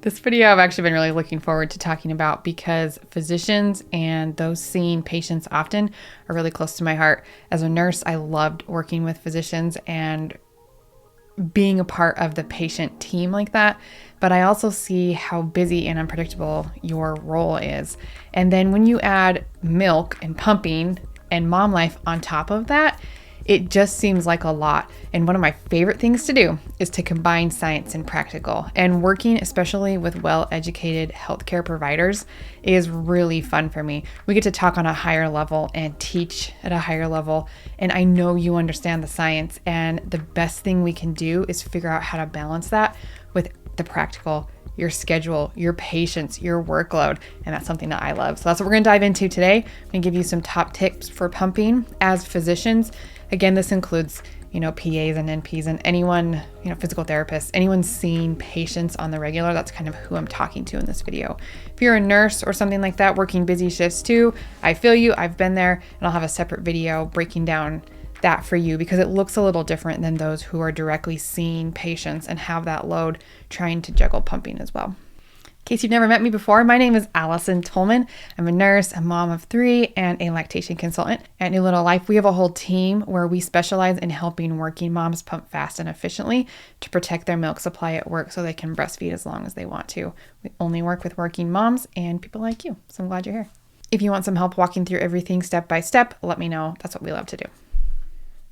This video I've actually been really looking forward to talking about because physicians and those seeing patients often are really close to my heart. As a nurse, I loved working with physicians and being a part of the patient team like that. But I also see how busy and unpredictable your role is. And then when you add milk and pumping and mom life on top of that, it just seems like a lot. And one of my favorite things to do is to combine science and practical. And working especially with well-educated healthcare providers is really fun for me. We get to talk on a higher level and teach at a higher level. And I know you understand the science. And the best thing we can do is figure out how to balance that with the practical, your schedule, your patience, your workload. And that's something that I love. So that's what we're going to dive into today. I'm going to give you some top tips for pumping as physicians. Again, this includes, PAs and NPs and anyone, physical therapists, anyone seeing patients on the regular. That's kind of who I'm talking to in this video. If you're a nurse or something like that, working busy shifts too, I feel you. I've been there, and I'll have a separate video breaking down that for you because it looks a little different than those who are directly seeing patients and have that load trying to juggle pumping as well. In case you've never met me before, my name is Allison Tolman. I'm a nurse, a mom of 3, and a lactation consultant. At New Little Life, we have a whole team where we specialize in helping working moms pump fast and efficiently to protect their milk supply at work so they can breastfeed as long as they want to. We only work with working moms and people like you, so I'm glad you're here. If you want some help walking through everything step by step, let me know. That's what we love to do.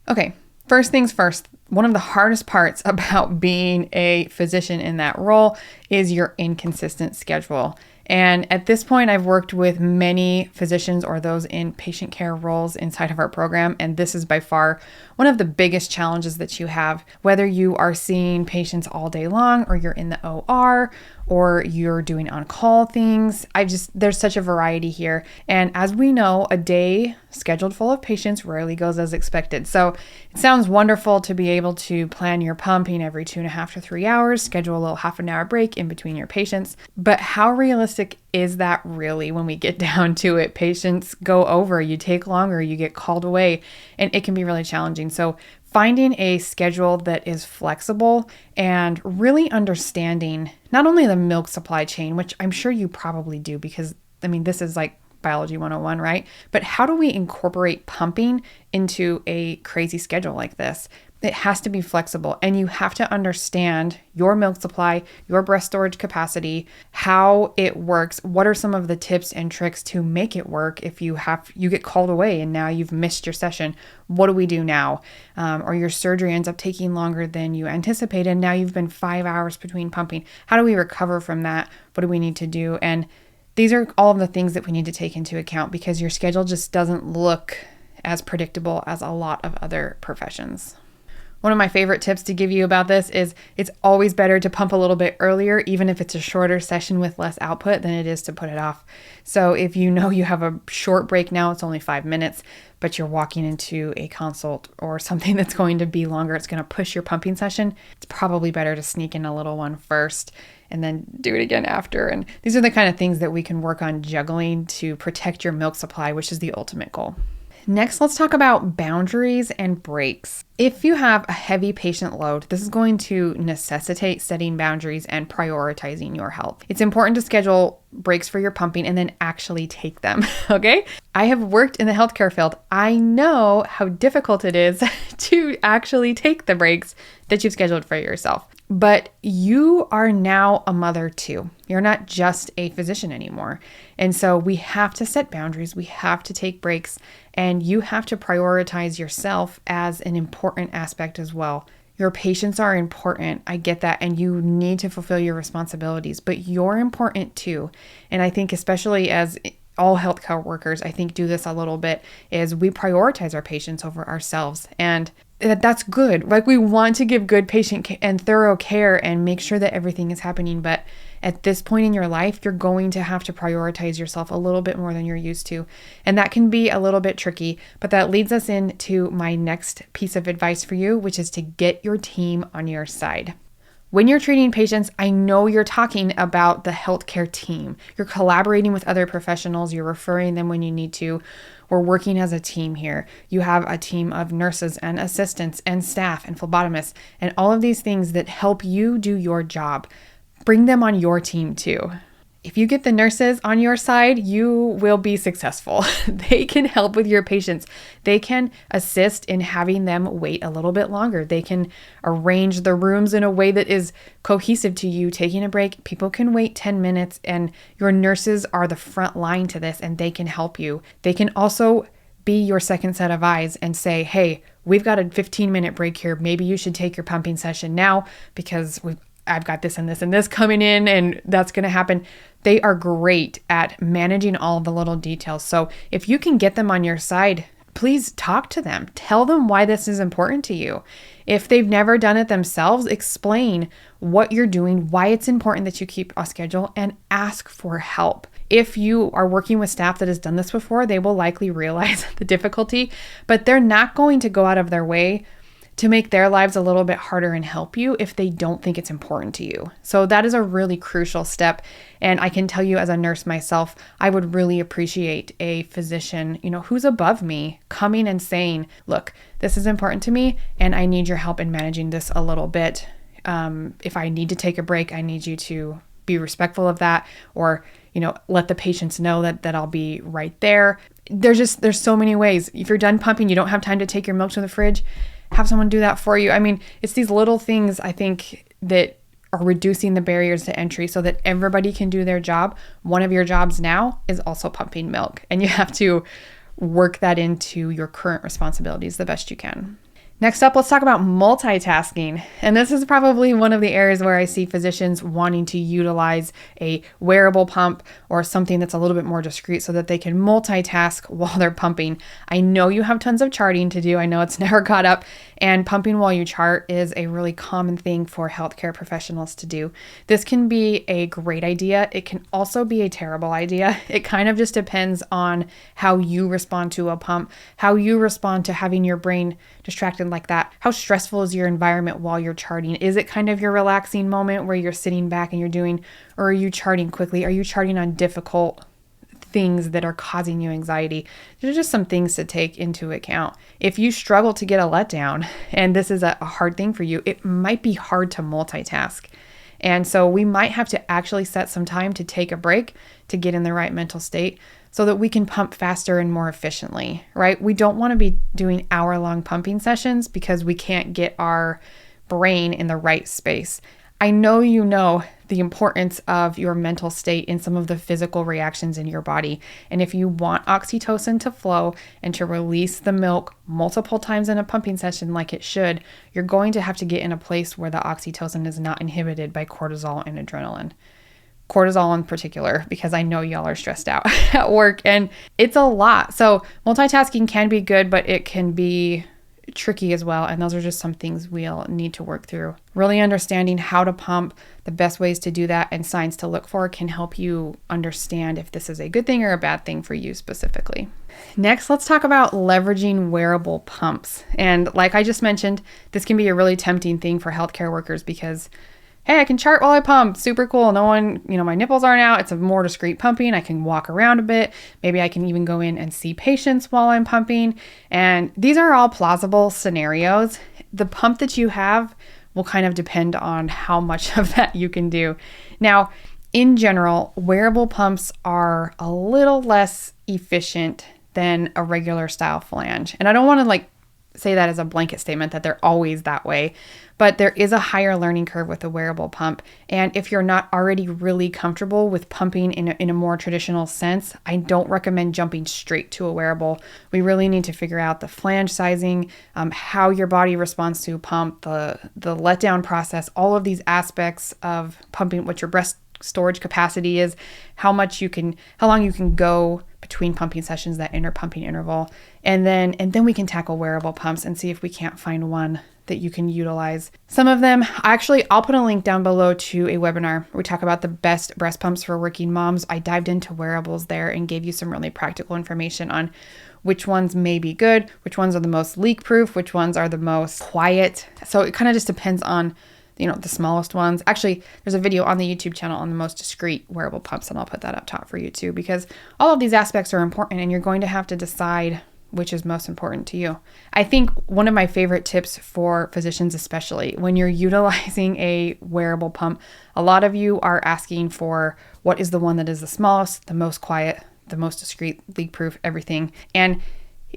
Okay. First things first, one of the hardest parts about being a physician in that role is your inconsistent schedule. And at this point, I've worked with many physicians or those in patient care roles inside of our program. And this is by far one of the biggest challenges that you have, whether you are seeing patients all day long or you're in the OR or you're doing on-call things. There's such a variety here. And as we know, a day scheduled full of patients rarely goes as expected. So it sounds wonderful to be able to plan your pumping every 2.5 to 3 hours, schedule a little half an hour break in between your patients. But how realistic is that really when we get down to it? Patients go over, you take longer, you get called away, and it can be really challenging. So finding a schedule that is flexible and really understanding not only the milk supply chain, which I'm sure you probably do because, this is like biology 101, right? But how do we incorporate pumping into a crazy schedule like this? It has to be flexible, and you have to understand your milk supply, your breast storage capacity, how it works. What are some of the tips and tricks to make it work if you get called away and now you've missed your session? What do we do now? Or your surgery ends up taking longer than you anticipated, and now you've been 5 hours between pumping. How do we recover from that? What do we need to do? And these are all of the things that we need to take into account because your schedule just doesn't look as predictable as a lot of other professions. One of my favorite tips to give you about this is it's always better to pump a little bit earlier, even if it's a shorter session with less output than it is to put it off. So if you know you have a short break now, it's only 5 minutes, but you're walking into a consult or something that's going to be longer, it's going to push your pumping session, it's probably better to sneak in a little one first and then do it again after. And these are the kind of things that we can work on juggling to protect your milk supply, which is the ultimate goal. Next, let's talk about boundaries and breaks. If you have a heavy patient load, this is going to necessitate setting boundaries and prioritizing your health. It's important to schedule breaks for your pumping and then actually take them, okay? I have worked in the healthcare field. I know how difficult it is to actually take the breaks that you've scheduled for yourself. But you are now a mother too. You're not just a physician anymore. And so we have to set boundaries. We have to take breaks, and you have to prioritize yourself as an important aspect as well. Your patients are important. I get that. And you need to fulfill your responsibilities, but you're important too. And I think especially as all healthcare workers, I think do this a little bit, is we prioritize our patients over ourselves. And that's good. Like, we want to give good patient and thorough care and make sure that everything is happening. But at this point in your life, you're going to have to prioritize yourself a little bit more than you're used to. And that can be a little bit tricky, but that leads us into my next piece of advice for you, which is to get your team on your side. When you're treating patients, I know you're talking about the healthcare team. You're collaborating with other professionals. You're referring them when you need to. We're working as a team here. You have a team of nurses and assistants and staff and phlebotomists and all of these things that help you do your job. bring them on your team too. If you get the nurses on your side, you will be successful. They can help with your patients. They can assist in having them wait a little bit longer. They can arrange the rooms in a way that is cohesive to you taking a break. People can wait 10 minutes, and your nurses are the front line to this, and they can help you. They can also be your second set of eyes and say, hey, we've got a 15-minute break here. Maybe you should take your pumping session now because I've got this and this and this coming in, and that's going to happen. They are great at managing all of the little details. So if you can get them on your side, please talk to them. Tell them why this is important to you. If they've never done it themselves, explain what you're doing, why it's important that you keep a schedule, and ask for help. If you are working with staff that has done this before, they will likely realize the difficulty, but they're not going to go out of their way to make their lives a little bit harder and help you if they don't think it's important to you. So that is a really crucial step. And I can tell you as a nurse myself, I would really appreciate a physician, who's above me coming and saying, look, this is important to me and I need your help in managing this a little bit. If I need to take a break, I need you to be respectful of that, or, let the patients know that I'll be right there. There's so many ways. If you're done pumping, you don't have time to take your milk to the fridge, have someone do that for you. I mean, it's these little things, I think, that are reducing the barriers to entry so that everybody can do their job. One of your jobs now is also pumping milk, and you have to work that into your current responsibilities the best you can. Next up, let's talk about multitasking. And this is probably one of the areas where I see physicians wanting to utilize a wearable pump or something that's a little bit more discreet so that they can multitask while they're pumping. I know you have tons of charting to do. I know it's never caught up. And pumping while you chart is a really common thing for healthcare professionals to do. This can be a great idea. It can also be a terrible idea. It kind of just depends on how you respond to a pump, how you respond to having your brain distracted like that. How stressful is your environment while you're charting? Is it kind of your relaxing moment where you're sitting back and you're doing, or are you charting quickly? Are you charting on difficult things that are causing you anxiety? There's just some things to take into account. If you struggle to get a letdown, and this is a hard thing for you, it might be hard to multitask. And so we might have to actually set some time to take a break to get in the right mental state so that we can pump faster and more efficiently, right? We don't want to be doing hour-long pumping sessions because we can't get our brain in the right space. I know you know the importance of your mental state in some of the physical reactions in your body. And if you want oxytocin to flow and to release the milk multiple times in a pumping session like it should, you're going to have to get in a place where the oxytocin is not inhibited by cortisol and adrenaline. Cortisol in particular, because I know y'all are stressed out at work and it's a lot. So multitasking can be good, but it can be tricky as well. And those are just some things we'll need to work through. Really understanding how to pump, the best ways to do that, and signs to look for can help you understand if this is a good thing or a bad thing for you specifically. Next, let's talk about leveraging wearable pumps. And like I just mentioned, this can be a really tempting thing for healthcare workers because, hey, I can chart while I pump. Super cool. No one, my nipples aren't out. It's a more discreet pumping. I can walk around a bit. Maybe I can even go in and see patients while I'm pumping. And these are all plausible scenarios. The pump that you have will kind of depend on how much of that you can do. Now, in general, wearable pumps are a little less efficient than a regular style flange. And I don't want to say that as a blanket statement that they're always that way, but there is a higher learning curve with a wearable pump. And if you're not already really comfortable with pumping in a more traditional sense, I don't recommend jumping straight to a wearable. We really need to figure out the flange sizing, how your body responds to a pump, the letdown process, all of these aspects of pumping, what your breast storage capacity is, how long you can go between pumping sessions, that pumping interval. And then we can tackle wearable pumps and see if we can't find one that you can utilize. Some of them, I'll put a link down below to a webinar where we talk about the best breast pumps for working moms. I dived into wearables there and gave you some really practical information on which ones may be good, which ones are the most leak proof, which ones are the most quiet. So it kind of just depends on the smallest ones. Actually, there's a video on the YouTube channel on the most discreet wearable pumps, and I'll put that up top for you too, because all of these aspects are important and you're going to have to decide which is most important to you. I think one of my favorite tips for physicians, especially when you're utilizing a wearable pump, a lot of you are asking for what is the one that is the smallest, the most quiet, the most discreet, leak-proof, everything. And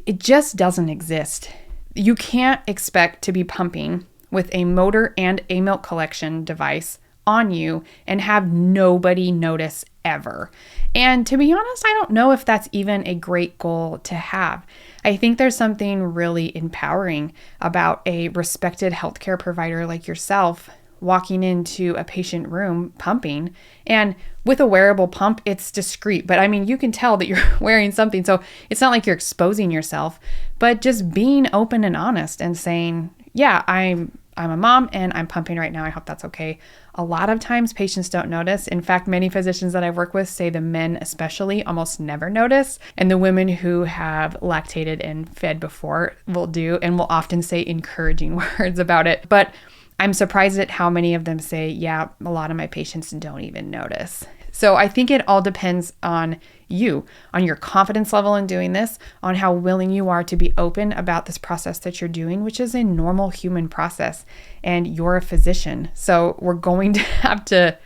it just doesn't exist. You can't expect to be pumping with a motor and a milk collection device on you and have nobody notice ever. And to be honest, I don't know if that's even a great goal to have. I think there's something really empowering about a respected healthcare provider like yourself walking into a patient room pumping. And with a wearable pump, it's discreet, but I mean, you can tell that you're wearing something. So it's not like you're exposing yourself, but just being open and honest and saying, yeah, I'm a mom and I'm pumping right now. I hope that's okay. A lot of times patients don't notice. In fact, many physicians that I've worked with say the men especially almost never notice. And the women who have lactated and fed before will do and will often say encouraging words about it. But I'm surprised at how many of them say, yeah, a lot of my patients don't even notice. So I think it all depends on you, on your confidence level in doing this, on how willing you are to be open about this process that you're doing, which is a normal human process. And you're a physician. So we're going to have to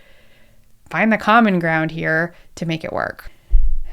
find the common ground here to make it work.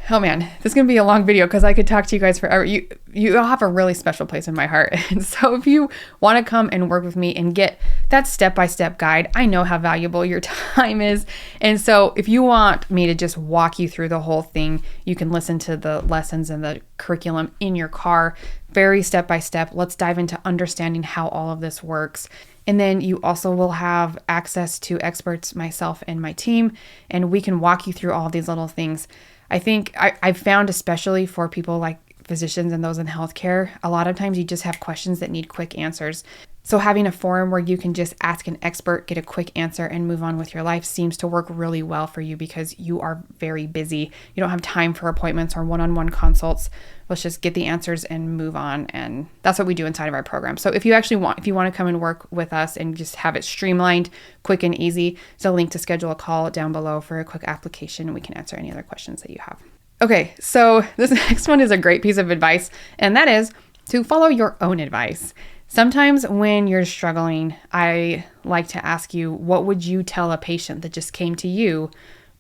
Oh man, this is going to be a long video because I could talk to you guys forever. You all have a really special place in my heart. And so if you want to come and work with me and get that step-by-step guide, I know how valuable your time is. And so if you want me to just walk you through the whole thing, you can listen to the lessons and the curriculum in your car, very step-by-step. Let's dive into understanding how all of this works. And then you also will have access to experts, myself and my team, and we can walk you through all these little things. I think I've found, especially for people like physicians and those in healthcare, a lot of times you just have questions that need quick answers. So having a forum where you can just ask an expert, get a quick answer, and move on with your life seems to work really well for you because you are very busy. You don't have time for appointments or one-on-one consults. Let's just get the answers and move on. And that's what we do inside of our program. So if you want to come and work with us and just have it streamlined, quick and easy, there's a link to schedule a call down below for a quick application, and we can answer any other questions that you have. Okay, so this next one is a great piece of advice, and that is to follow your own advice. Sometimes when you're struggling, I like to ask you, what would you tell a patient that just came to you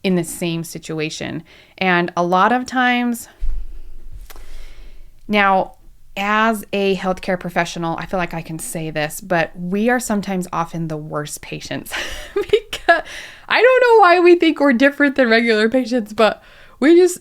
in the same situation? And a lot of times, now, as a healthcare professional, I feel like I can say this, but we are sometimes often the worst patients because I don't know why we think we're different than regular patients, but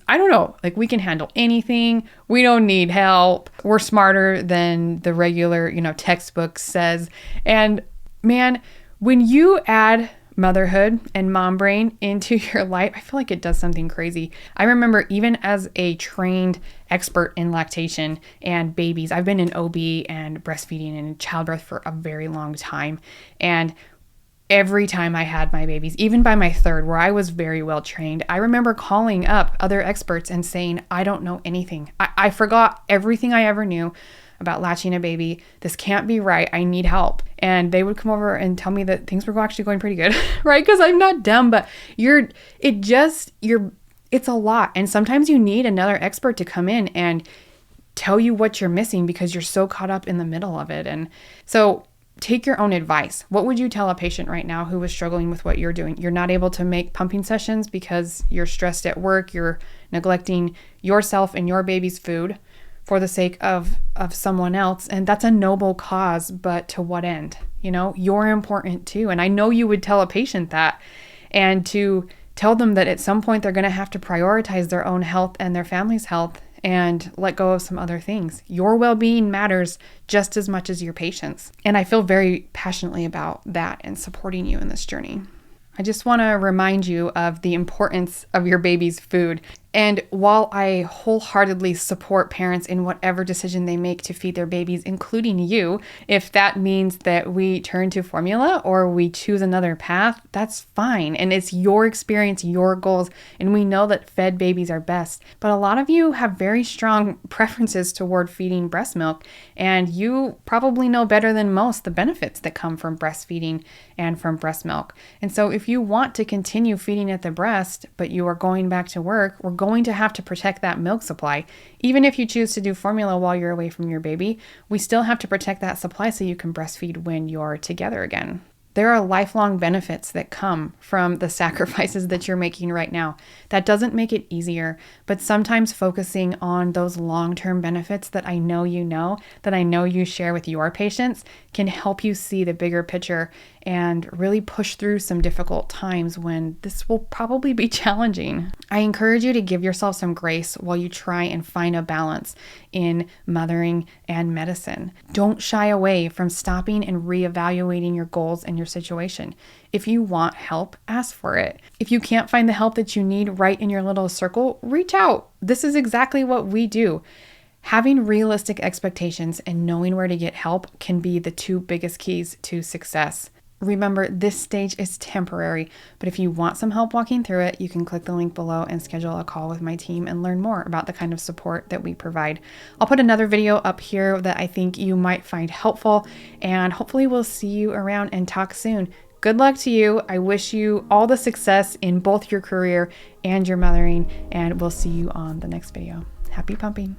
I don't know, like we can handle anything. We don't need help. We're smarter than the regular, textbook says. And man, when you add motherhood and mom brain into your life, I feel like it does something crazy. I remember even as a trained expert in lactation and babies, I've been in OB and breastfeeding and childbirth for a very long time. And every time I had my babies, even by my third, where I was very well trained, I remember calling up other experts and saying, I don't know anything. I forgot everything I ever knew about latching a baby. This can't be right. I need help. And they would come over and tell me that things were actually going pretty good, right? Because I'm not dumb, but it's a lot. And sometimes you need another expert to come in and tell you what you're missing because you're so caught up in the middle of it. And so take your own advice. What would you tell a patient right now who is struggling with what you're doing? You're not able to make pumping sessions because you're stressed at work. You're neglecting yourself and your baby's food for the sake of someone else. And that's a noble cause, but to what end? You're important too. And I know you would tell a patient that, and to tell them that at some point they're going to have to prioritize their own health and their family's health and let go of some other things. Your well-being matters just as much as your patient's. And I feel very passionately about that and supporting you in this journey. I just want to remind you of the importance of your baby's food. And while I wholeheartedly support parents in whatever decision they make to feed their babies, including you, if that means that we turn to formula or we choose another path, that's fine. And it's your experience, your goals, and we know that fed babies are best. But a lot of you have very strong preferences toward feeding breast milk, and you probably know better than most the benefits that come from breastfeeding and from breast milk. And so if you want to continue feeding at the breast, but you are going back to work, we're going to have to protect that milk supply. Even if you choose to do formula while you're away from your baby, we still have to protect that supply so you can breastfeed when you're together again. There are lifelong benefits that come from the sacrifices that you're making right now. That doesn't make it easier, but sometimes focusing on those long-term benefits that I know you share with your patients can help you see the bigger picture and really push through some difficult times when this will probably be challenging. I encourage you to give yourself some grace while you try and find a balance in mothering and medicine. Don't shy away from stopping and reevaluating your goals and your situation. If you want help, ask for it. If you can't find the help that you need right in your little circle, reach out. This is exactly what we do. Having realistic expectations and knowing where to get help can be the two biggest keys to success. Remember, this stage is temporary, but if you want some help walking through it, you can click the link below and schedule a call with my team and learn more about the kind of support that we provide. I'll put another video up here that I think you might find helpful, and hopefully we'll see you around and talk soon. Good luck to you. I wish you all the success in both your career and your mothering, and we'll see you on the next video. Happy pumping.